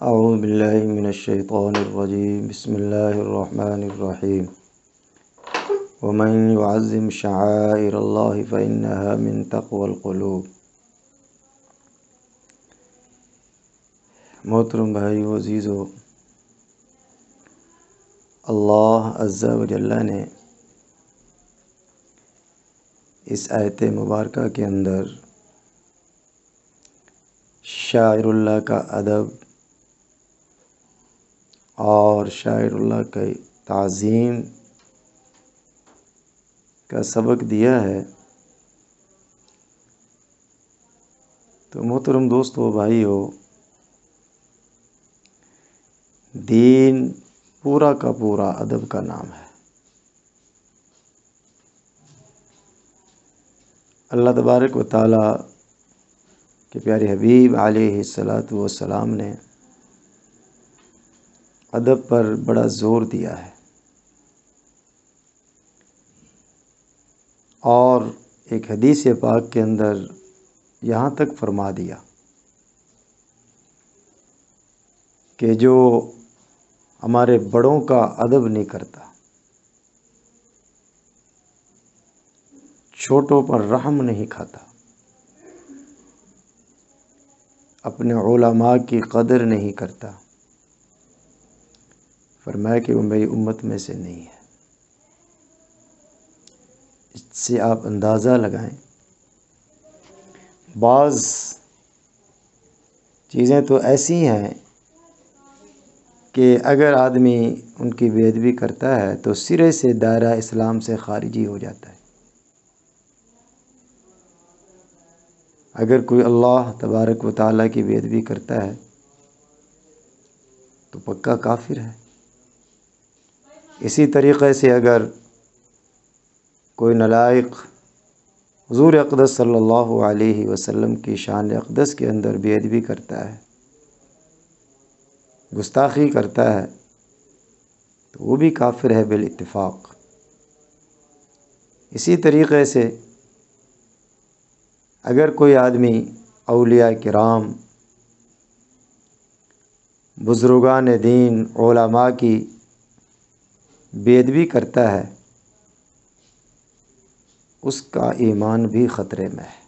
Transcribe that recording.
اعوذ باللہ من الشیطان الرجیم بسم اللہ الرحمن الرحیم ومن يعظم شعائر اللہ فإنها من تقوى القلوب۔ محترم بھائی و عزیزو، اللہ عز و جل نے اس آیت مبارکہ کے اندر شاعر اللہ کا ادب اور شاعر اللہ کی تعظیم کا سبق دیا ہے۔ تو محترم دوستو، بھائیو، دین پورا کا پورا ادب کا نام ہے۔ اللہ تبارک و تعالی کے پیارے حبیب علیہ الصلاۃ والسلام نے ادب پر بڑا زور دیا ہے، اور ایک حدیث پاک کے اندر یہاں تک فرما دیا کہ جو ہمارے بڑوں کا ادب نہیں کرتا، چھوٹوں پر رحم نہیں کھاتا، اپنے علماء کی قدر نہیں کرتا، فرمایا کہ وہ میری امت میں سے نہیں ہے۔ اس سے آپ اندازہ لگائیں، بعض چیزیں تو ایسی ہیں کہ اگر آدمی ان کی بے ادبی کرتا ہے تو سرے سے دائرہ اسلام سے خارجی ہو جاتا ہے۔ اگر کوئی اللہ تبارک و تعالیٰ کی بے ادبی کرتا ہے تو پکا کافر ہے۔ اسی طریقے سے اگر کوئی نالائق حضور اقدس صلی اللہ علیہ وسلم کی شان اقدس کے اندر بے ادبی کرتا ہے، گستاخی کرتا ہے، تو وہ بھی کافر ہے بالاتفاق۔ اسی طریقے سے اگر کوئی آدمی اولیاء کرام، بزرگان دین، علماء کی بے ادبی کرتا ہے، اس کا ایمان بھی خطرے میں ہے۔